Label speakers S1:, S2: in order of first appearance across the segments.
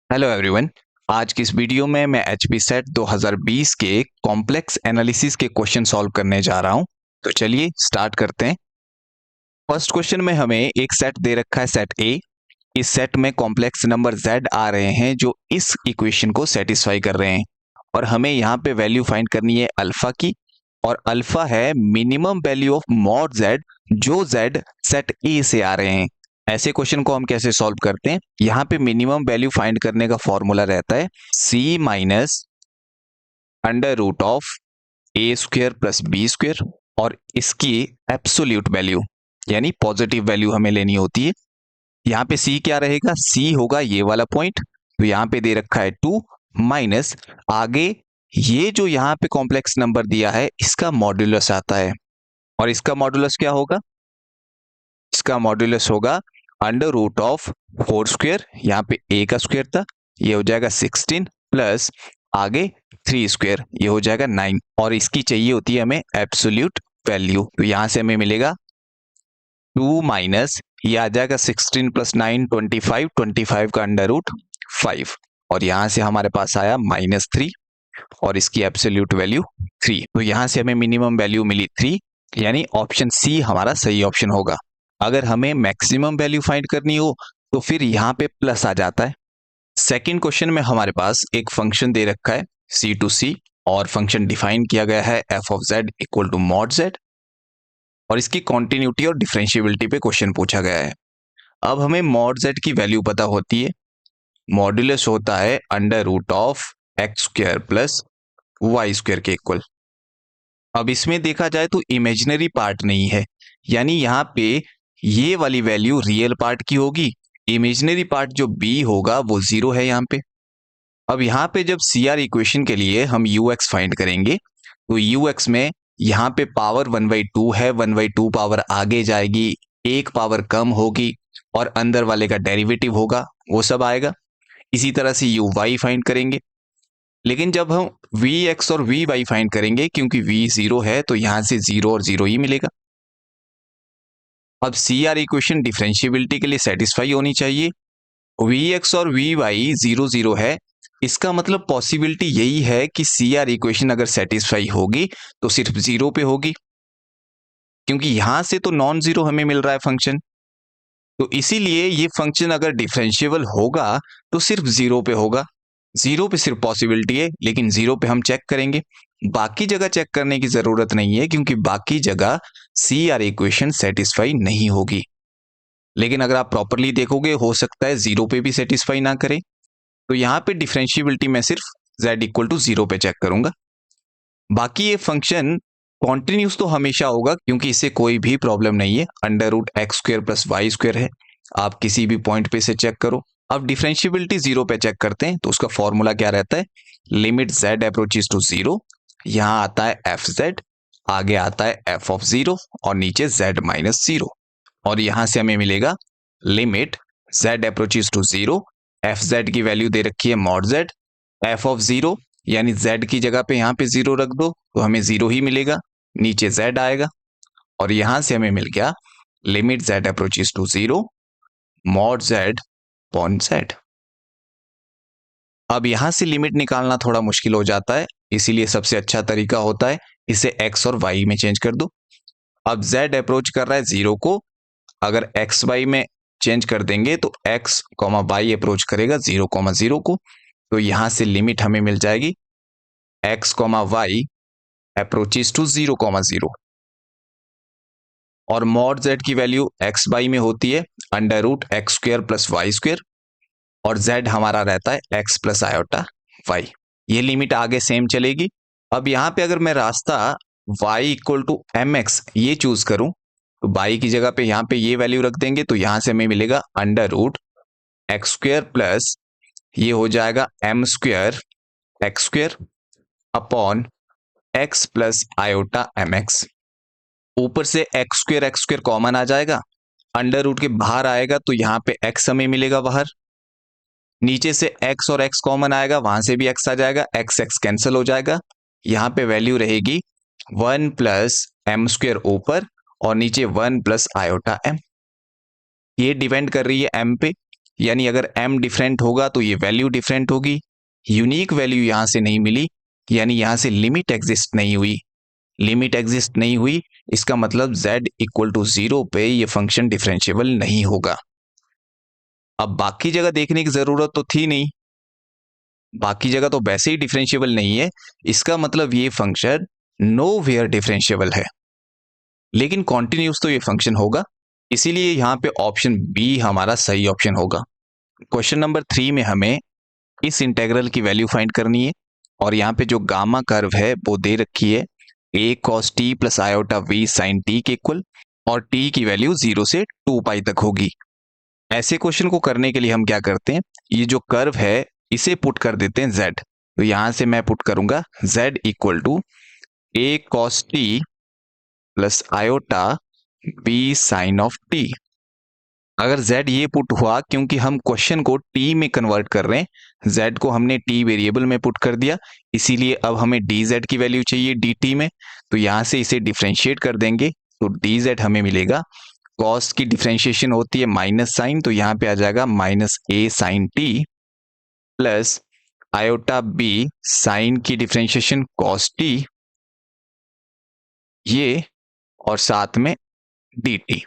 S1: Hello everyone. आज की इस वीडियो में मैं एचपी सेट 2020 के कॉम्प्लेक्स एनालिसिस के क्वेश्चन सॉल्व करने जा रहा हूं। तो चलिए स्टार्ट करते हैं। फर्स्ट क्वेश्चन में हमें एक सेट दे रखा है, सेट ए। इस सेट में कॉम्प्लेक्स नंबर z आ रहे हैं जो इस इक्वेशन को सेटिस्फाई कर रहे हैं और हमें यहाँ पे वैल्यू फाइंड करनी है अल्फा की। और अल्फा है minimum value of mod z जो z सेट ए से आ रहे हैं। ऐसे क्वेश्चन को हम कैसे सॉल्व करते हैं? यहाँ पे मिनिमम वैल्यू फाइंड करने का फॉर्मूला रहता है c minus under root of A square plus B square और इसकी एब्सोल्यूट वैल्यू यानी पॉजिटिव वैल्यू हमें लेनी होती है। यहाँ पे c क्या रहेगा? c होगा ये वाला पॉइंट, तो यहाँ पे दे रखा है 2 माइनस आगे ये जो यहाँ पे कॉम्प्लेक्स नंबर दिया है इसका मॉड्यूलस आता है। और इसका मॉड्यूलस क्या होगा? इसका मॉड्यूलस होगा अंडर रूट ऑफ 4 स्क्वेयर, यहाँ पे a का स्क्वेयर था, ये हो जाएगा 16 प्लस आगे 3 स्क्वेयर, ये हो जाएगा 9। और इसकी चाहिए होती है हमें एब्सोल्यूट वैल्यू, तो यहां से हमें मिलेगा 2 माइनस ये आ जाएगा 16 प्लस 9 25, 25 का अंडर रूट 5 और यहां से हमारे पास आया -3 और इसकी एब्सोल्यूट वैल्यू 3। तो यहां से हमें मिनिमम वैल्यू मिली 3, यानी ऑप्शन सी हमारा सही ऑप्शन होगा। अगर हमें मैक्सिमम वैल्यू फाइंड करनी हो तो फिर यहाँ पे प्लस आ जाता है। सेकंड क्वेश्चन में हमारे पास एक फंक्शन दे रखा है सी टू सी और फंक्शन डिफाइन किया गया है F of Z equal to mod Z और इसकी कॉन्टिन्यूटी और डिफरेंशिएबिलिटी पे क्वेश्चन पूछा गया है। अब हमें मॉड जेड की वैल्यू पता होती है, मॉड्यूलस होता है under root of X square plus Y square के इक्वल। अब इसमें देखा जाए तो इमेजिनरी पार्ट नहीं है, यानी यहाँ पे ये वाली वैल्यू रियल पार्ट की होगी, इमेजिनरी पार्ट जो b होगा वो 0 है यहाँ पे। अब यहाँ पे जब CR इक्वेशन के लिए हम ux फाइंड करेंगे तो ux में यहाँ पे पावर 1/2 है, 1/2 पावर आगे जाएगी, एक पावर कम होगी और अंदर वाले का डेरिवेटिव होगा, वो सब आएगा। इसी तरह से uy फाइंड करेंगे, लेकिन जब हम vx और vy फाइंड करेंगे क्योंकि v 0 है तो यहां से 0 और 0 ही मिलेगा। अब CR इक्वेशन डिफरेंशिएबिलिटी के लिए सेटिस्फाई होनी चाहिए। vx और vy 0 0 है, इसका मतलब पॉसिबिलिटी यही है कि CR इक्वेशन अगर सेटिस्फाई होगी तो सिर्फ 0 पे होगी, क्योंकि यहां से तो नॉन जीरो हमें मिल रहा है फंक्शन। तो इसीलिए ये फंक्शन अगर डिफरेंशिएबल होगा तो सिर्फ 0 पे होगा। 0 पे सिर्फ पॉसिबिलिटी है, लेकिन 0 पे हम चेक करेंगे, बाकी जगह चेक करने की जरूरत नहीं है क्योंकि बाकी जगह CR इक्वेशन सेटिस्फाई नहीं होगी। लेकिन अगर आप प्रॉपरली देखोगे हो सकता है 0 पे भी सेटिस्फाई ना करे, तो यहाँ पे डिफरेंशिएबिलिटी में सिर्फ z इक्वल टू 0 पे चेक करूंगा। बाकी ये फंक्शन कॉन्टिन्यूस तो हमेशा होगा क्योंकि इससे कोई भी प्रॉब्लम नहीं है, under root X square plus Y square है, आप किसी भी पॉइंट पे से चेक करो। अब डिफरेंशिएबिलिटी 0 पे चेक करते हैं, तो उसका फॉर्मूला क्या रहता है? लिमिट z अप्रोचेस टू 0, यहाँ आता है एफ जेड, आगे आता है एफ ऑफ 0 और नीचे z माइनस 0 और यहां से हमें मिलेगा limit z approaches to 0, F Z की वैल्यू दे रखी है मॉड जेड, एफ ऑफ 0 यानी z की जगह पे यहाँ पे 0 रख दो तो हमें 0 ही मिलेगा, नीचे z आएगा और यहां से हमें मिल गया limit z approaches to 0 mod z upon z। अब यहां से लिमिट निकालना थोड़ा मुश्किल हो जाता है, इसीलिए सबसे अच्छा तरीका होता है इसे x और y में चेंज कर दो। अब z अप्रोच कर रहा है 0 को, अगर x y में चेंज कर देंगे तो x y अप्रोच करेगा 0,0 को, तो यहां से लिमिट हमें मिल जाएगी x y अप्रोचेस टू 0,0 और मॉड z की वैल्यू x बाई में होती है under root X square plus Y square और z हमारा रहता है x प्लस आयोटा y। ये लिमिट आगे सेम चलेगी। अब यहाँ पे अगर मैं रास्ता y इक्वल टू mx ये चूज करूं तो y की जगह पे यहाँ पे ये वैल्यू रख देंगे, तो यहां से हमें मिलेगा under root X square plus ये हो जाएगा m square X square upon x plus iota mx। ऊपर से एक्स स्क्वायर कॉमन आ जाएगा, अंडर रूट के बाहर आएगा तो यहाँ पे x हमें मिलेगा बाहर, नीचे से x और x कॉमन आएगा, वहां से भी x आ जाएगा, x x कैंसिल हो जाएगा, यहाँ पे वैल्यू रहेगी 1 प्लस एम स्क्वायर ऊपर और नीचे 1 प्लस आयोटा m। ये डिपेंड कर रही है m पे, यानी अगर m डिफरेंट होगा तो ये वैल्यू डिफरेंट होगी। यूनिक वैल्यू यहां से नहीं मिली, यानी यहां से लिमिट एग्जिस्ट नहीं हुई। लिमिट एग्जिस्ट नहीं हुई, इसका मतलब z इक्वल टू 0 पे ये फंक्शन डिफरेंशिएबल नहीं होगा। अब बाकी जगह देखने की जरूरत तो थी नहीं, बाकी जगह तो वैसे ही डिफरेंशिएबल नहीं है, इसका मतलब ये फंक्शन नोवेयर डिफरेंशिएबल है। लेकिन कॉन्टिन्यूस तो ये फंक्शन होगा, इसीलिए यहां पे ऑप्शन बी हमारा सही ऑप्शन होगा। क्वेश्चन नंबर 3 में हमें इस इंटेग्रल की वैल्यू फाइंड करनी है, और यहाँ पे जो गामा कर्व है वो दे रखी है a cos t plus iota v sin t के इक्वल, और t की वैल्यू 0 से 2 पाई तक होगी। ऐसे क्वेश्चन को करने के लिए हम क्या करते हैं, ये जो कर्व है इसे पुट कर देते हैं z। तो यहां से मैं पुट करूंगा z equal to a cos t plus iota b sin of t। अगर z ये पुट हुआ, क्योंकि हम क्वेश्चन को t में कन्वर्ट कर रहे हैं, z को हमने t वेरिएबल में पुट कर दिया, इसीलिए अब हमें dz की वैल्यू चाहिए dt में। तो यहां से इसे डिफरेंशिएट कर देंगे, तो dz हमें मिलेगा, cos की डिफरेंशिएशन होती है माइनस साइन, तो यहां पे आ जाएगा minus a sine t plus iota b sine की डिफरेंशिएशन cos t, ये और साथ में dt,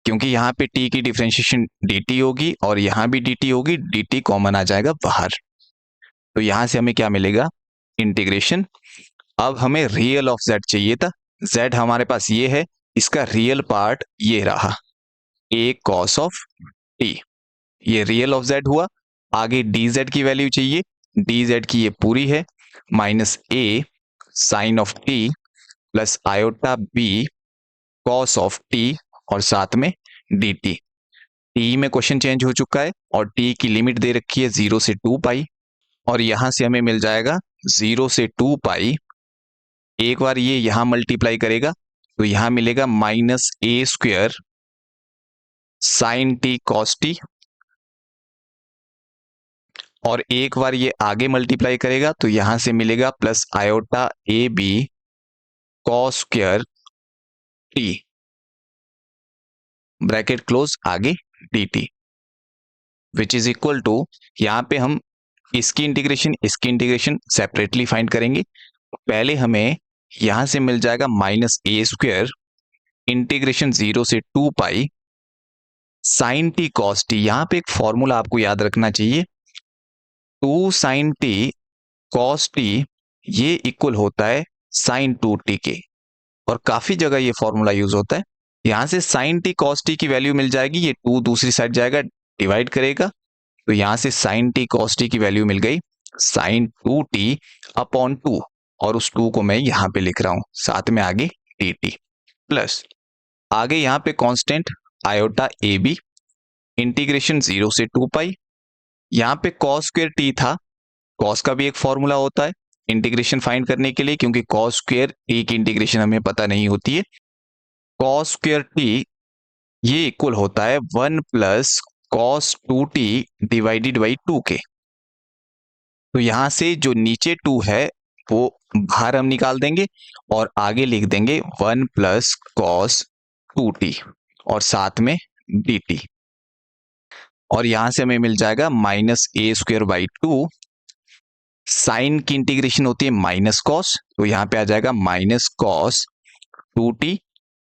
S1: क्योंकि यहाँ पे t की डिफरेंशिएशन dt होगी और यहाँ भी dt होगी, dt कॉमन आ जाएगा बाहर। तो यहां से हमें क्या मिलेगा, इंटीग्रेशन। अब हमें रियल ऑफ z चाहिए था, z हमारे पास ये है, इसका रियल पार्ट ये रहा a cos ऑफ t, ये रियल ऑफ z हुआ। आगे dz की वैल्यू चाहिए, dz की ये पूरी है minus a sine of t plus iota b cos of t और साथ में dt। t में क्वेश्चन चेंज हो चुका है और t की लिमिट दे रखी है 0 से 2 पाई, और यहां से हमें मिल जाएगा 0 से 2 पाई। एक बार ये यहां मल्टीप्लाई करेगा तो यहां मिलेगा minus A square sine T cos T, और एक बार ये आगे मल्टीप्लाई करेगा तो यहां से मिलेगा plus iota A B cos square T, bracket close, आगे D T, which is equal to, यहां पे हम इसकी इंटीग्रेशन सेपरेटली फाइंड करेंगे। पहले हमें यहां से मिल जाएगा माइनस ए स्क्वायर इंटीग्रेशन 0 से 2 pi sine T cos T. यहां पे एक फॉर्मूला आपको याद रखना चाहिए, 2 साइन टी कॉस टी ये इक्वल होता है साइन 2t के, और काफी जगह ये फॉर्मूला यूज होता है। यहां से साइन टी कॉस टी की वैल्यू मिल जाएगी, ये 2 दूसरी साइड जाएगा, डिवाइड करेगा, तो यहां से साइन टी कॉस टी की वैल्यू मिल गई साइन 2t अपॉन 2, और उस 2 को मैं यहां पे लिख रहा हूं, साथ में आगे dt प्लस आगे यहां पे constant iota A B integration 0 से 2 पाई। यहां पे cos स्क्वायर t था, cos का भी एक फॉर्मूला होता है इंटीग्रेशन फाइंड करने के लिए, क्योंकि cos स्क्वायर t की इंटीग्रेशन हमें पता नहीं होती है। cos स्क्वायर t ये इक्वल होता है 1 plus cos 2t divided by 2 के। तो यहां से जो नीचे 2 है वो बाहर हम निकाल देंगे और आगे लिख देंगे 1 प्लस cos 2t और साथ में dt, और यहां से हमें मिल जाएगा minus A square by 2, sine की इंटीग्रेशन होती है माइनस कॉस, तो यहां पे आ जाएगा माइनस कॉस 2t,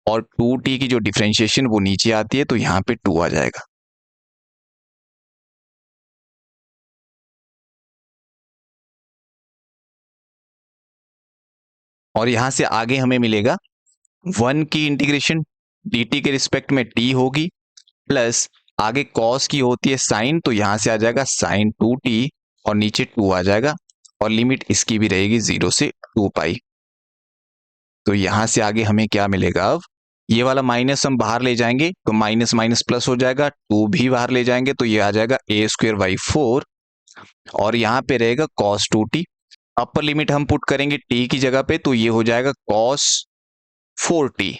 S1: और 2t की जो डिफरेंशिएशन वो नीचे आती है तो यहां पे 2 आ जाएगा। और यहां से आगे हमें मिलेगा 1 की इंटीग्रेशन dt के रिस्पेक्ट में t होगी, प्लस आगे cos की होती है साइन, तो यहां से आ जाएगा साइन 2t और नीचे 2 आ जाएगा, और लिमिट इसकी भी रहेगी 0 से 2 पाई। तो यहां से आगे हमें क्या मिलेगा, अब ये वाला माइनस हम बाहर ले जाएंगे तो माइनस माइनस प्लस हो जाएगा, 2 भी बाहर ले जाएंगे तो ये आ जाएगा ए स्क्वायर बाई 4, और यहां पे रहेगा cos 2t। अपर लिमिट हम पुट करेंगे t की जगह पे, तो ये हो जाएगा cos 4t,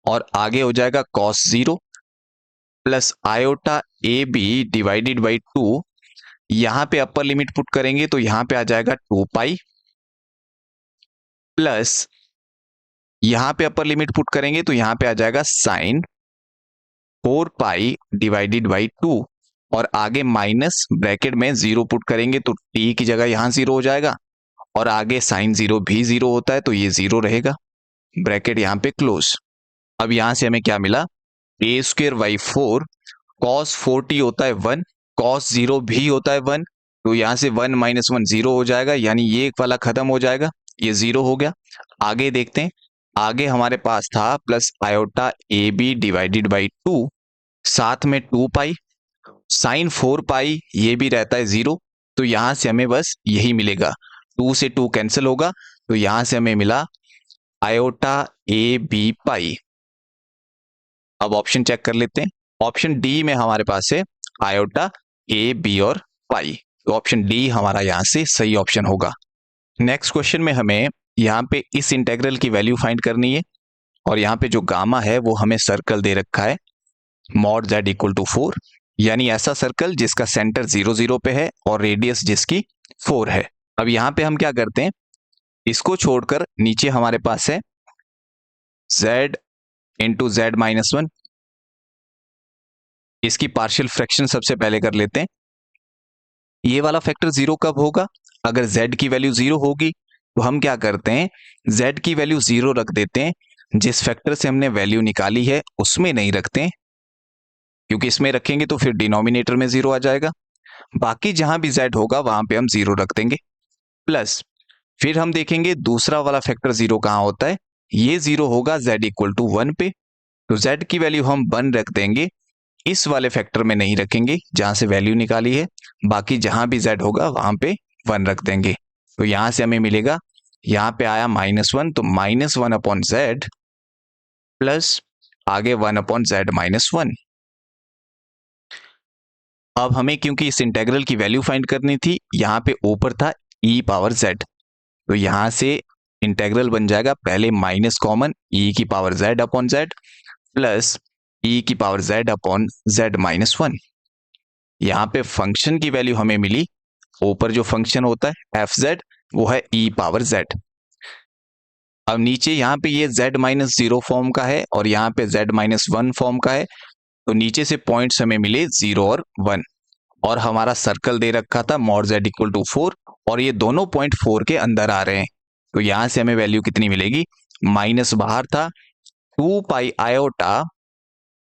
S1: और आगे हो जाएगा cos 0 plus iota A B divided by 2। यहां पे अपर लिमिट पुट करेंगे तो यहां पे आ जाएगा 2 पाई, प्लस यहां पे अपर लिमिट पुट करेंगे तो यहां पे आ जाएगा साइन 4 पाई डिवाइडेड बाई 2, और आगे माइनस ब्रैकेट में 0 पुट करेंगे तो t की जगह यहां 0 हो जाएगा, और आगे साइन 0 भी 0 होता है तो ये 0 रहेगा, ब्रैकेट यहां पे क्लोज। अब यहां से हमें क्या मिला, a square by 4 cos 4t होता है 1, cos 0 भी होता है 1, तो यहां से 1 माइनस 1 0 हो जाएगा, यानी ये एक वाला खत्म हो जाएगा, ये 0 हो गया। आगे देखते हैं, आगे हमारे पास था plus iota A B divided by 2, साथ में 2 पाई, साइन 4 पाई ये भी रहता है 0, तो यहां से हमें बस यही मिलेगा, 2 से 2 कैंसिल होगा, तो यहां से हमें मिला आयोटा ए बी पाई। अब ऑप्शन चेक कर लेते हैं, ऑप्शन डी में हमारे पास है आयोटा ए बी और पाई, तो ऑप्शन डी हमारा यहां से सही ऑप्शन होगा। नेक्स्ट क्वेश्चन में हमें यहाँ पे इस इंटेग्रल की वैल्यू फाइंड करनी है, और यहाँ पे जो गामा है वो हमें सर्कल दे रखा है मॉड z इक्वल टू 4, यानी ऐसा सर्कल जिसका सेंटर 0 0 पे है और रेडियस जिसकी 4 है। अब यहाँ पे हम क्या करते हैं, इसको छोड़कर नीचे हमारे पास है z इंटू जेड माइनस 1, इसकी पार्शियल फ्रैक्शन सबसे पहले कर लेते हैं। ये वाला फैक्टर 0 कब होगा, अगर z की वैल्यू 0 होगी, तो हम क्या करते हैं, z की वैल्यू 0 रख देते हैं, जिस फैक्टर से हमने वैल्यू निकाली है उसमें नहीं रखते हैं, क्योंकि इसमें रखेंगे तो फिर डिनोमिनेटर में 0 आ जाएगा। बाकी जहां भी z होगा वहां पे हम 0 रख देंगे, प्लस फिर हम देखेंगे दूसरा वाला फैक्टर 0 कहां होता है, ये 0 होगा z इक्वल टू 1 पे, तो z की वैल्यू हम 1 रख देंगे, इस वाले फैक्टर में नहीं रखेंगे जहां से वैल्यू निकाली है, बाकी जहां भी z होगा वहां पे 1 रख देंगे, तो यहां से हमें मिलेगा, यहां पे आया -1, तो -1 अपॉन z प्लस आगे 1 अपॉन z माइनस 1। अब हमें क्योंकि इस इंटेग्रल की वैल्यू फाइंड करनी थी, यहां पे ऊपर था e पावर z, तो यहां से इंटेग्रल बन जाएगा पहले माइनस कॉमन e की power z upon z plus e की power z upon z minus 1। यहां पे फंक्शन की वैल्यू हमें मिली, ऊपर जो फंक्शन होता है fz वो है e पावर z। अब नीचे यहां पे ये z माइनस 0 फॉर्म का है और यहां पे z माइनस 1 फॉर्म का है, तो नीचे से पॉइंट्स हमें मिले 0 और 1, और हमारा सर्कल दे रखा था मॉड z इक्वल टू 4, और ये दोनों पॉइंट 4 के अंदर आ रहे हैं, तो यहां से हमें वैल्यू कितनी मिलेगी, माइनस बाहर था 2 पाई आयोटा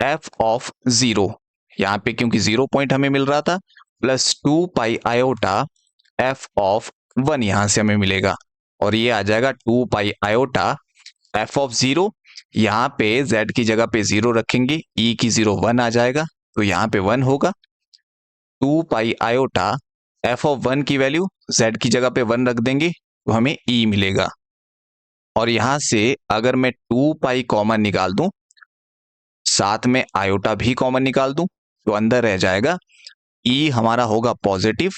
S1: f ऑफ 0, यहाँ पे क्योंकि 0 पॉइंट हमें मिल रहा था, plus 2 pi iota f of 1 यहां से हमें मिलेगा, और ये आ जाएगा 2 पाई आयोटा f ऑफ 0, यहाँ पे z की जगह पे 0 रखेंगे, e की 0 1 आ जाएगा, तो यहाँ पे 1 होगा, 2 पाई आयोटा f ऑफ 1 की वैल्यू z की जगह पे 1 रख देंगे तो हमें e मिलेगा, और यहां से अगर मैं 2 पाई कॉमन निकाल दूं, साथ में आयोटा भी कॉमन निकाल दूं, तो अंदर रह जाएगा e हमारा होगा पॉजिटिव,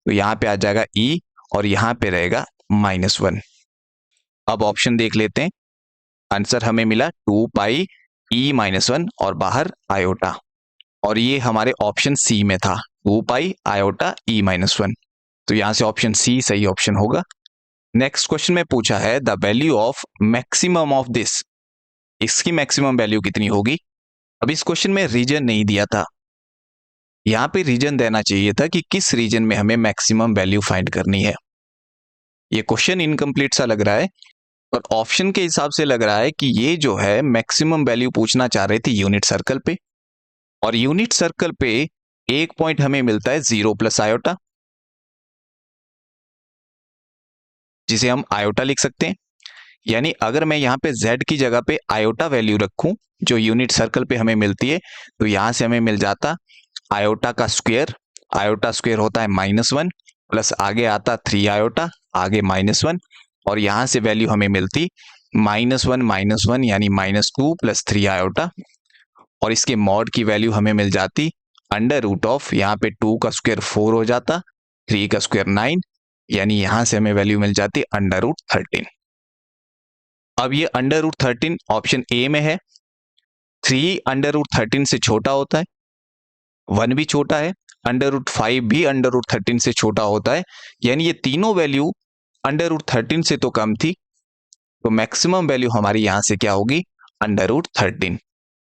S1: तो यहां पे आ जाएगा e, और यहां पे रहेगा -1। अब ऑप्शन देख लेते हैं, आंसर हमें मिला 2 पाई e -1 और बाहर आयोटा, और ये हमारे ऑप्शन सी में था 2 पाई आयोटा e -1, तो यहां से ऑप्शन सी सही ऑप्शन होगा। नेक्स्ट क्वेश्चन में पूछा है the value of maximum of this, इसकी मैक्सिमम वैल्यू कितनी होगी। अब इस क्वेश्चन में रीजन नहीं दिया था, यहां पे रीजन देना चाहिए था कि किस रीजन में हमें मैक्सिमम वैल्यू फाइंड करनी है। ये क्वेश्चन इनकम्प्लीट सा लग रहा है, और ऑप्शन के हिसाब से लग रहा है कि ये जो है मैक्सिमम वैल्यू पूछना चाह रहे थे यूनिट सर्कल पे, और यूनिट सर्कल पे एक पॉइंट हमें मिलता है 0 प्लस आयोटा, जिसे हम आयोटा लिख सकते हैं, यानी अगर मैं यहाँ पे z की जगह पे आयोटा वैल्यू रखूं जो यूनिट सर्कल पे हमें मिलती है, तो यहां से हमें मिल जाता आयोटा का स्क्वायर, आयोटा स्क्वायर होता है -1 प्लस आगे आता 3 आयोटा, आगे -1, और यहां से वैल्यू हमें मिलती -1 यानी -2 प्लस 3 आयोटा, और इसके मॉड की वैल्यू हमें मिल जाती अंडर रूट ऑफ, यहाँ पे 2 का स्क्वायर 4 हो जाता, 3 का स्क्वायर 9, यानी यहां से हमें वैल्यू मिल जाती अंडर रूट 13। अब ये अंडर रूट 13 ऑप्शन ए में है, 3 अंडर रूट 13 से छोटा होता है, 1 भी छोटा है, अंडर रूट 5 भी अंडर रूट 13 से छोटा होता है, यानी ये तीनों वैल्यू अंडर रूट 13 से तो कम थी, तो मैक्सिमम वैल्यू हमारी यहां से क्या होगी, under root 13।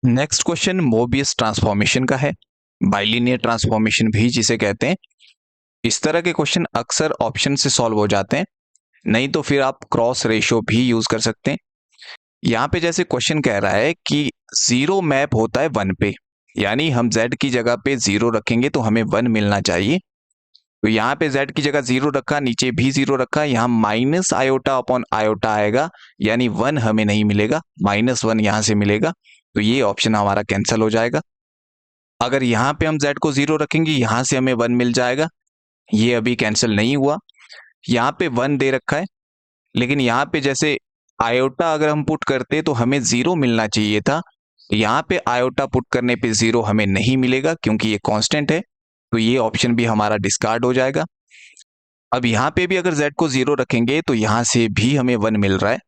S1: Next question Mobius transformation का है, बाइलिनियर ट्रांसफॉर्मेशन भी जिसे कहते हैं। इस तरह के क्वेश्चन अक्सर ऑप्शन से सॉल्व हो जाते हैं, नहीं तो फिर आप क्रॉस रेशियो भी यूज कर सकते हैं। यहाँ पे जैसे क्वेश्चन कह रहा है कि जीरो मैप होता है 1 पे, यानी हम z की जगह पे 0 रखेंगे तो हमें 1 मिलना चाहिए। तो यहाँ पे z की जगह 0 रखा, नीचे भी 0 रखा, यहाँ माइनस आयोटा अपॉन आयोटा आएगा, यानी 1 हमें नहीं मिलेगा, -1 यहाँ से मिलेगा। तो ये ऑप्शन हमारा कैंसिल हो जाएगा। अगर यहाँ पे हम z को 0 रखेंगे, यहाँ से हमें 1 मिल जाएगा, ये अभी कैंसिल नहीं हुआ। यहाँ पे 1 दे रखा है, लेकिन यहाँ पे जैसे आयोटा अगर हम पुट करते तो हमें 0 मिलना चाहिए था। यहाँ पे आयोटा पुट करने पे 0 हमें नहीं मिलेगा क्योंकि ये कांस्टेंट है, तो ये ऑप्शन भी हमारा डिस्कार्ड हो जाएगा। अब यहाँ पे भी अगर z को 0 रखेंगे तो यहाँ से भी हमें 1 मिल रहा है।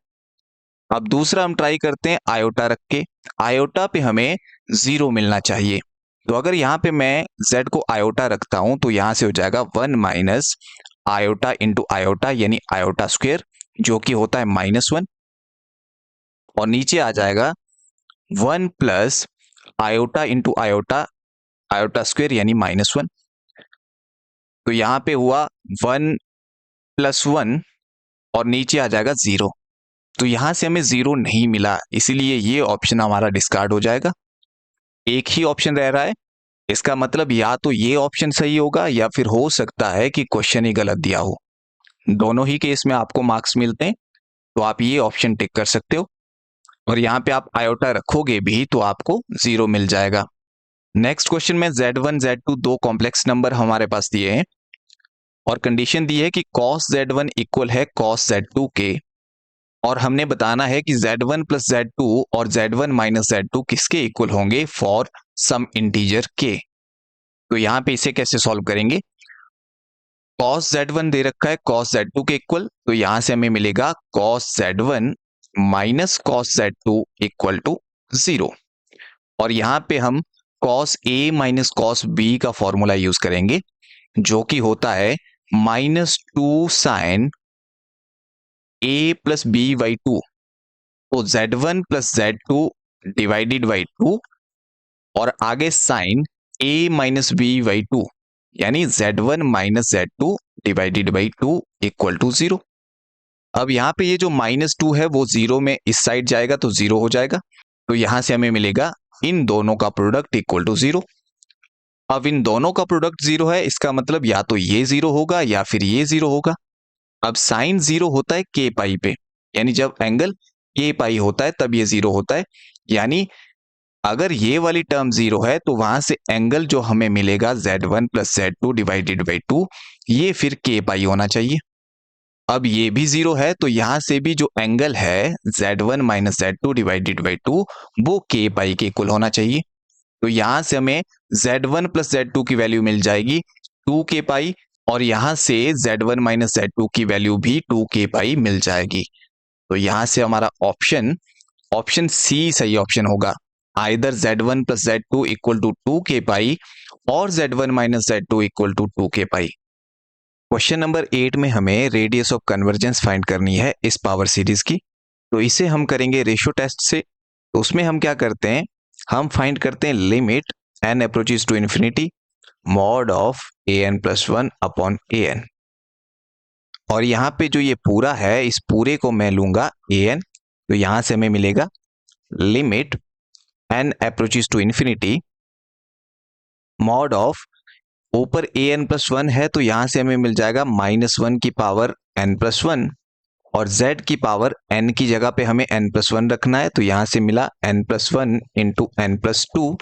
S1: अब दूसरा हम ट्राई करते हैं आयोटा रख के, आयोटा पे हमें 0 मिलना चाहिए। तो अगर यहाँ पे मैं z को आयोटा रखता हूं तो यहाँ से हो जाएगा 1 माइनस आयोटा इंटू आयोटा, यानी आयोटा स्क्वेयर, जो कि होता है -1, और नीचे आ जाएगा 1 plus iota into iota, iota square यानी -1। तो यहाँ पे हुआ 1 प्लस 1 और नीचे आ जाएगा 0। तो यहां से हमें 0 नहीं मिला, इसीलिए ये ऑप्शन हमारा डिस्कार्ड हो जाएगा। एक ही ऑप्शन रह रहा है, इसका मतलब या तो ये ऑप्शन सही होगा या फिर हो सकता है कि क्वेश्चन ही गलत दिया हो। दोनों ही केस में आपको मार्क्स मिलते हैं, तो आप ये ऑप्शन टिक कर सकते हो, और यहाँ पे आप आयोटा रखोगे भी तो आपको 0 मिल जाएगा। नेक्स्ट क्वेश्चन में Z1 Z2 दो कॉम्प्लेक्स नंबर हमारे पास दिए हैं और कंडीशन दी है कि cos Z1 इक्वल है cos Z2 के, और हमने बताना है कि Z1 प्लस Z2 और Z1 माइनस Z2 किसके इक्वल होंगे फॉर सम इंटीजर के। तो यहां पे इसे कैसे सॉल्व करेंगे, cos Z1 दे रखा है cos Z2 के इक्वल, तो यहां से हमें मिलेगा cos Z1 minus cos Z2 equal to 0, और यहां पे हम cos A minus cos B का फॉर्मूला यूज करेंगे, जो कि होता है -2 sine a plus B by 2। तो Z1 plus Z2 divided by 2 और आगे sine a minus B by 2, यानी Z1 minus Z2 divided by 2 equal to 0। अब यहाँ पे ये जो -2 है वो 0 में इस साइड जाएगा तो 0 हो जाएगा, तो यहां से हमें मिलेगा इन दोनों का प्रोडक्ट इक्वल टू 0। अब इन दोनों का प्रोडक्ट 0 है, इसका मतलब या तो ये 0 होगा या फिर ये 0 होगा। अब साइन 0 होता है k पाई पे, यानी जब एंगल k पाई होता है तब ये 0 होता है, यानी अगर ये वाली टर्म 0 है तो वहां से एंगल जो हमें मिलेगा Z1 plus Z2 divided by 2, ये फिर k पाई होना चाहिए। अब ये भी 0 है तो यहां से भी जो एंगल है Z1 minus Z2 divided by 2 वो k पाई के इक्वल होना चाहिए। तो यहां से हमें Z1 प्लस Z2 की वैल्यू मिल जाएगी 2k पाई, और यहां से Z1 माइनस Z2 की वैल्यू भी 2k पाई मिल जाएगी। तो यहां से हमारा ऑप्शन सी सही ऑप्शन होगा, either Z1 plus Z2 equal to 2k pi और Z1 minus Z2 equal to 2k pi. Question number 8 में हमें रेडियस ऑफ कन्वर्जेंस फाइंड करनी है इस पावर सीरीज की, तो इसे हम करेंगे रेशियो टेस्ट से। तो उसमें हम क्या करते हैं, हम फाइंड करते हैं limit n approaches to infinity mod of an plus 1 upon an, और यहां पे जो ये पूरा है इस पूरे को मैं लूंगा an, तो यहां से हमें मिलेगा limit n approaches to infinity mod of, ऊपर an प्लस 1 है तो यहां से हमें मिल जाएगा -1 की पावर n प्लस 1, और z की पावर n की जगह पे हमें n प्लस 1 रखना है, तो यहां से मिला n plus 1 into n plus 2,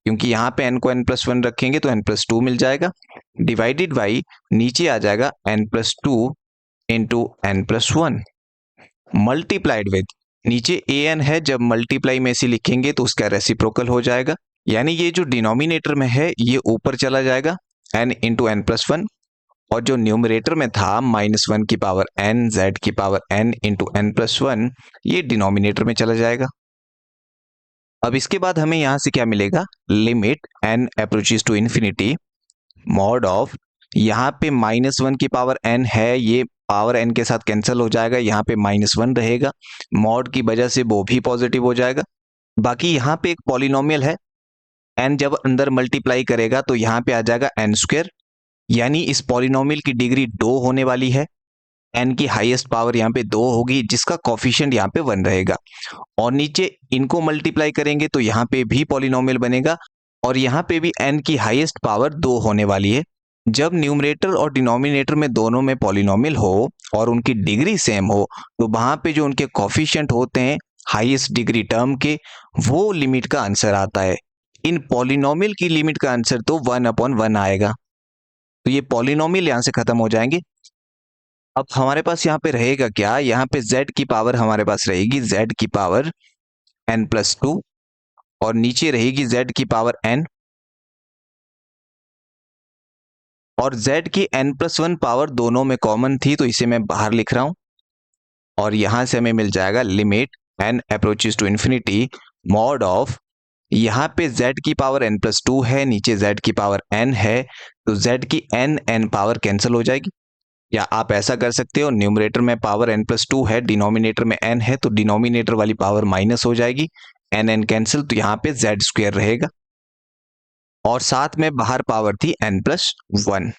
S1: क्योंकि यहाँ पे n को n प्लस 1 रखेंगे तो n प्लस 2 मिल जाएगा, डिवाइडेड बाई नीचे आ जाएगा n plus 2 into n plus 1 multiplied with, नीचे an है, जब मल्टीप्लाई में से लिखेंगे तो उसका रेसिप्रोकल हो जाएगा, यानी ये जो डिनोमिनेटर में है ये ऊपर चला जाएगा n इंटू n प्लस 1, और जो न्यूमरेटर में था -1 की पावर n z की power n into n plus 1, ये डिनोमिनेटर में चला जाएगा। अब इसके बाद हमें यहां से क्या मिलेगा, limit n approaches to infinity mod of, यहाँ पे -1 की पावर n है, ये पावर n के साथ कैंसिल हो जाएगा, यहाँ पे -1 रहेगा, मॉड की वजह से वो भी पॉजिटिव हो जाएगा। बाकी यहाँ पे एक पॉलिनोमियल है n जब अंदर मल्टीप्लाई करेगा तो यहाँ पे आ जाएगा n स्क्वायर, यानी इस पॉलिनोमियल की डिग्री 2 होने वाली है। n की हाईएस्ट पावर यहाँ पे 2 होगी, जिसका कोफिशिएंट यहाँ पे 1 रहेगा। और नीचे इनको मल्टीप्लाई करेंगे तो यहाँ पे भी पॉलिनोमियल बनेगा और यहाँ पे भी n की हाईएस्ट पावर 2 होने वाली है। जब न्यूमरेटर और डिनोमिनेटर में दोनों में पॉलिनोमियल हो और उनकी डिग्री सेम हो तो वहां पे जो उनके कोफिशिएंट होते हैं हाईएस्ट डिग्री टर्म के, वो लिमिट का आंसर आता है। इन पॉलिनोमियल की लिमिट का आंसर तो 1/1 आएगा। तो ये पॉलिनोमियल यहां से खत्म हो जाएंगे। अब हमारे पास यहाँ पे रहेगा क्या, यहाँ पे z की पावर हमारे पास रहेगी z की पावर n+2 और नीचे रहेगी z की पावर n और z की n+1 पावर दोनों में कॉमन थी तो इसे मैं बाहर लिख रहा हूं और यहां से हमें मिल जाएगा limit n approaches to infinity mod of, यहाँ पे z की पावर n+2 है, नीचे z की पावर n है, तो z की n पावर कैंसिल हो जाएगी। या आप ऐसा कर सकते हो, न्यूमरेटर में पावर n+2 है, डिनोमिनेटर में n है, तो डिनोमिनेटर वाली पावर माइनस हो जाएगी, n कैंसिल, तो यहाँ पे z स्क्वायर रहेगा और साथ में बाहर पावर थी n+1।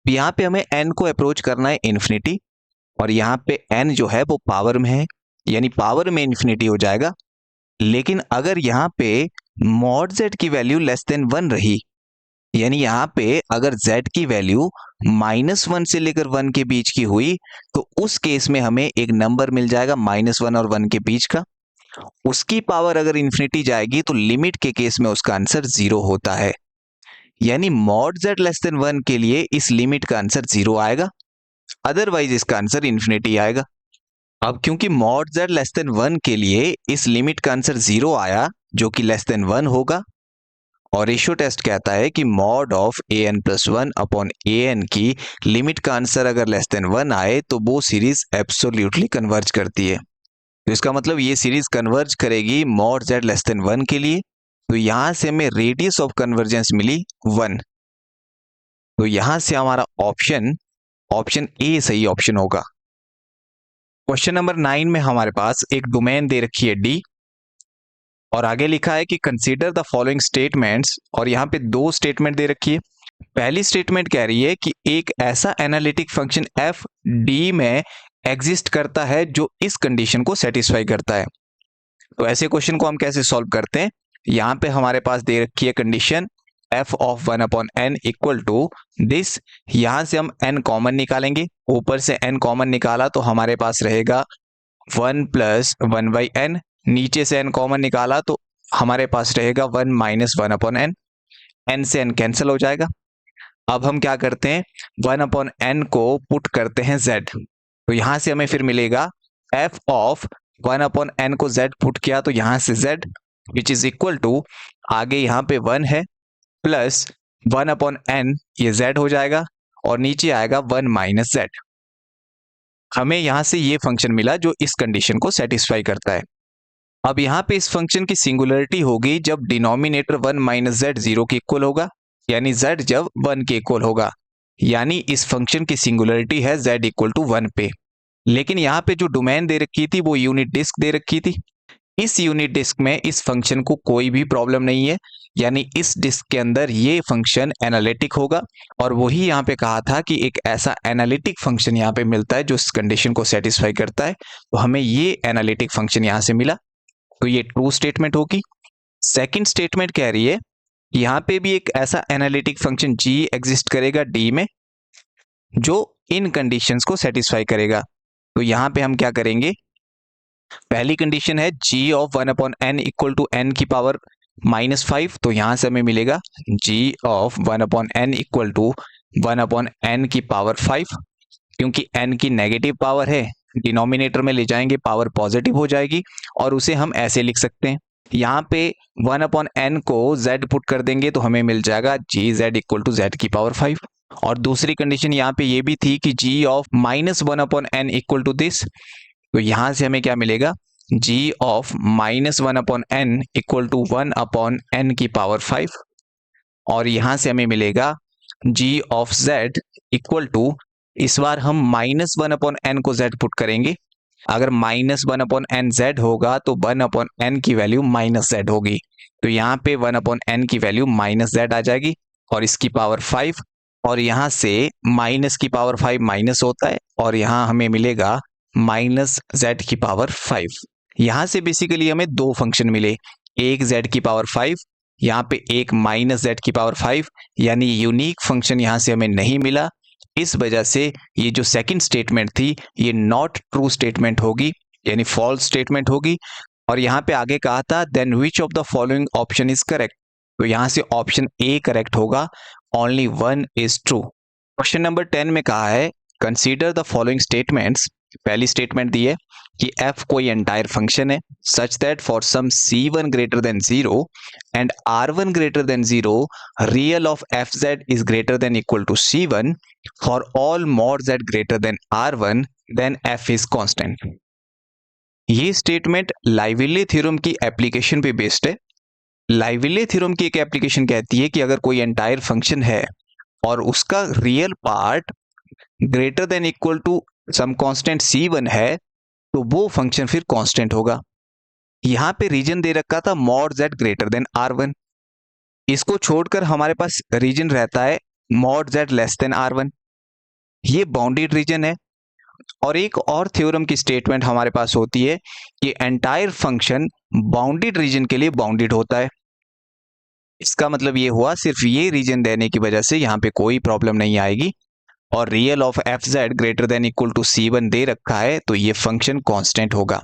S1: यहाँ पे हमें n को अप्रोच करना है इन्फिनिटी और यहाँ पे n जो है वो पावर में है, यानी पावर में इन्फिनिटी हो जाएगा। लेकिन अगर यहाँ पे मॉड z की वैल्यू लेस देन 1 रही, यानी यहाँ पे अगर z की वैल्यू -1 से लेकर 1 के बीच की हुई तो उस केस में हमें एक नंबर मिल जाएगा -1 और 1 के बीच का। उसकी पावर अगर इन्फिनिटी जाएगी तो लिमिट के केस में उसका आंसर 0 होता है, यानी मॉड z लेस देन 1 के लिए इस लिमिट का आंसर 0 आएगा, अदरवाइज इसका आंसर इन्फिनिटी आएगा। अब क्योंकि मॉड z लेस देन 1 के लिए इस लिमिट का आंसर 0 आया जो कि लेस देन 1 होगा, और रेशियो टेस्ट कहता है कि mod of an+1 upon an की लिमिट का आंसर अगर लेस देन 1 आए तो वो सीरीज एब्सोल्युटली कन्वर्ज करती है। तो इसका मतलब ये सीरीज कन्वर्ज करेगी मॉड z लेस देन 1 के लिए। तो यहां से हमें रेडियस ऑफ कन्वर्जेंस मिली 1। तो यहां से हमारा ऑप्शन ए सही ऑप्शन होगा। क्वेश्चन नंबर 9 में हमारे पास एक डोमेन दे रखी है D और आगे लिखा है कि कंसीडर द फॉलोइंग स्टेटमेंट्स, और यहाँ पे 2 स्टेटमेंट दे रखी है। पहली स्टेटमेंट कह रही है कि एक ऐसा एनालिटिक फंक्शन f D में एग्जिस्ट करता है जो इस कंडीशन को सेटिस्फाई करता है। तो ऐसे क्वेश्चन को हम कैसे सॉल्व करते हैं, यहाँ पे हमारे पास दे रखी है condition f of 1/n equal to this. यहां से हम n कॉमन निकालेंगे, ऊपर से n कॉमन निकाला तो हमारे पास रहेगा 1 + 1/n, नीचे से n कॉमन निकाला तो हमारे पास रहेगा 1 - 1/n, n से n कैंसिल हो जाएगा। अब हम क्या करते हैं, 1/n को पुट करते हैं z, तो यहां से हमें फिर मिलेगा f ऑफ 1/n को z पुट किया तो यहां से z which is equal to, आगे यहाँ पे 1 है प्लस 1/n, ये z हो जाएगा और नीचे आएगा 1 - z। हमें यहां से ये फंक्शन मिला जो इस कंडीशन को सेटिस्फाई करता है। अब यहाँ पे इस फंक्शन की सिंगुलरिटी होगी जब डिनोमिनेटर 1 - z 0 के इक्वल होगा, यानी z जब 1 के इक्वल होगा, यानी इस फंक्शन की सिंगुलरिटी है z = 1 पे। लेकिन यहाँ पे जो डोमेन दे रखी थी वो यूनिट डिस्क दे रखी थी। इस यूनिट डिस्क में इस फंक्शन को कोई भी प्रॉब्लम नहीं है, यानी इस डिस्क के अंदर ये फंक्शन एनालिटिक होगा। और वही यहाँ पे कहा था कि एक ऐसा एनालिटिक फंक्शन यहाँ पे मिलता है जो इस कंडीशन को सेटिस्फाई करता है, तो हमें ये एनालिटिक फंक्शन यहाँ से मिला, तो ये ट्रू स्टेटमेंट होगी। सेकंड स्टेटमेंट कह रही है यहाँ पे भी एक ऐसा एनालिटिक फंक्शन g एग्जिस्ट करेगा D में जो इन कंडीशंस को सेटिस्फाई करेगा। तो यहाँ पे हम क्या करेंगे, पहली कंडीशन है g of 1/n equal to n की पावर -5, तो यहां से हमें मिलेगा g of 1/n equal to 1/n की पावर 5, क्योंकि n की नेगेटिव पावर है, डिनोमिनेटर में ले जाएंगे पावर पॉजिटिव हो जाएगी और उसे हम ऐसे लिख सकते हैं। यहाँ पे 1/n को z पुट कर देंगे तो हमें मिल जाएगा gz इक्वल टू z की पावर 5। और दूसरी कंडीशन यहाँ पे ये भी थी कि g of -1/n equal to this, तो यहां से हमें क्या मिलेगा, g of -1/n equal to 1/n की पावर 5, और यहां से हमें मिलेगा g of z equal to, इस बार हम -1/n को z पुट करेंगे अगर माइनस 1/n(z) होगा तो 1/n की वैल्यू -z होगी। तो यहाँ पे 1/n की वैल्यू -z आ जाएगी और इसकी पावर 5, और यहाँ से माइनस की पावर 5 माइनस होता है और यहाँ हमें मिलेगा -z की पावर 5। यहाँ से बेसिकली हमें दो फंक्शन मिले, एक z की पावर 5, यहाँ पे एक -z की पावर 5, यानी यूनिक फंक्शन यहाँ से हमें नहीं मिला। इस वजह से ये जो सेकंड स्टेटमेंट थी ये नॉट ट्रू स्टेटमेंट होगी, यानी फॉल्स स्टेटमेंट होगी। और यहाँ पे आगे कहा था then which of the following option is correct, तो यहाँ से ऑप्शन ए करेक्ट होगा, only one is true. Question number 10 में कहा है कंसीडर द फॉलोइंग स्टेटमेंट्स। पहली स्टेटमेंट दी है कि f कोई एंटायर फंक्शन है such that for some c1 greater than 0 and r1 greater than 0 real of fz is greater than equal to c1 for all mod z greater than r1 then f is constant. ये statement Liouville theorem की application पे based है। Liouville theorem की एक application कहती है कि अगर कोई एंटायर फंक्शन है और उसका real part greater than equal to some constant c1 है तो वो फंक्शन फिर कांस्टेंट होगा। यहां पे रीजन दे रखा था mod z greater than r1, इसको छोड़कर हमारे पास रीजन रहता है mod z less than r1, ये बाउंडेड रीजन है। और एक और थ्योरम की स्टेटमेंट हमारे पास होती है कि एंटायर फंक्शन बाउंडेड रीजन के लिए बाउंडेड होता है। इसका मतलब ये हुआ सिर्फ ये रीजन देने की वजह से यहाँ पे कोई प्रॉब्लम नहीं आएगी, और real of fz greater than equal to c1 दे रखा है तो ये फंक्शन कांस्टेंट होगा।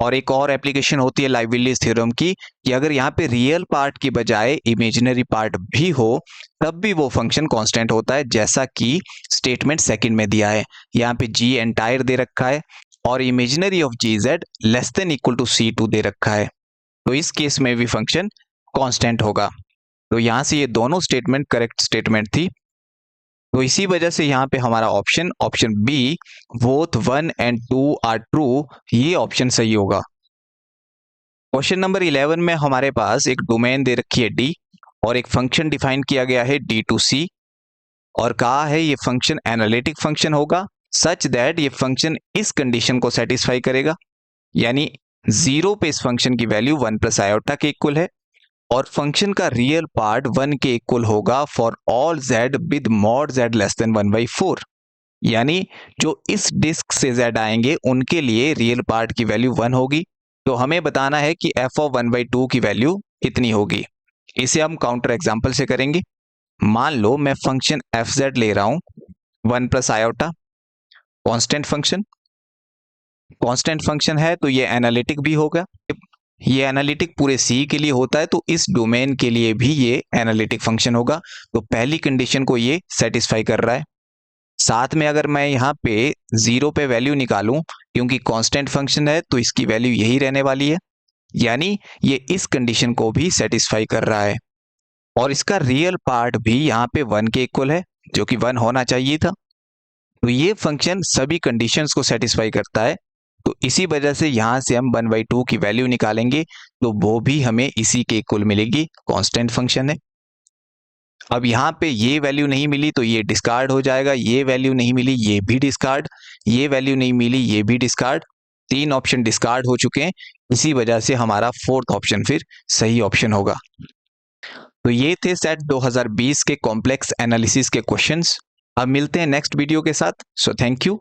S1: और एक और एप्लीकेशन होती है लाइविलीज थ्योरम की कि अगर यहाँ पे रियल पार्ट की बजाय इमेजिनरी पार्ट भी हो तब भी वो फंक्शन कांस्टेंट होता है, जैसा कि स्टेटमेंट सेकंड में दिया है। यहाँ पे g एंटायर दे रखा है और imaginary of gz less than equal to c2 दे रखा है, तो इस केस में भी फंक्शन कांस्टेंट होगा। तो यहाँ से ये दोनों स्टेटमेंट करेक्ट स्टेटमेंट थी, तो इसी वजह से यहाँ पे हमारा option B both 1 and 2 are true, ये ऑप्शन सही होगा। क्वेश्चन नंबर 11 में हमारे पास एक डोमेन दे रखी है D और एक फंक्शन डिफाइन किया गया है D2C, और कहा है ये फंक्शन एनालिटिक फंक्शन होगा सच दैट ये फंक्शन इस कंडीशन को सेटिस्फाई करेगा, यानी 0 पे इस फंक्शन की वैल्यू 1 प्लस आयोटा के इक्वल है और फंक्शन का रियल पार्ट 1 के इक्वल होगा for all z with mod z less than 1/4, यानी जो इस डिस्क से z आएंगे उनके लिए रियल पार्ट की वैल्यू 1 होगी। तो हमें बताना है कि f ऑफ 1/2 की वैल्यू कितनी होगी। इसे हम काउंटर एग्जांपल से करेंगे। मान लो मैं फंक्शन fz ले रहा हूं 1 प्लस आयोटा, कांस्टेंट फंक्शन है तो ये एनालिटिक भी होगा। ये एनालिटिक पूरे C के लिए होता है तो इस डोमेन के लिए भी ये एनालिटिक फंक्शन होगा, तो पहली कंडीशन को ये सेटिस्फाई कर रहा है। साथ में अगर मैं यहाँ पे 0 पे वैल्यू निकालूं, क्योंकि कांस्टेंट फंक्शन है तो इसकी वैल्यू यही रहने वाली है, यानी ये इस कंडीशन को भी सेटिस्फाई कर रहा है। और इसका रियल पार्ट भी यहाँ पे 1 के इक्वल है, जो कि 1 होना चाहिए था। तो ये फंक्शन सभी कंडीशंस को सेटिस्फाई करता है, तो इसी वजह से यहां से हम 1/2 की वैल्यू निकालेंगे तो वो भी हमें इसी के इक्वल मिलेगी, कांस्टेंट फंक्शन है। अब यहाँ पे ये वैल्यू नहीं मिली तो ये डिस्कार्ड हो जाएगा, ये वैल्यू नहीं मिली ये भी डिस्कार्ड, ये वैल्यू नहीं मिली ये भी डिस्कार्ड, 3 ऑप्शन डिस्कार्ड हो चुके हैं। इसी वजह से हमारा फोर्थ ऑप्शन फिर सही ऑप्शन होगा। तो ये थे सेट 2020 के कॉम्प्लेक्स एनालिसिस के क्वेश्चंस। अब मिलते हैं नेक्स्ट वीडियो के साथ। So thank you.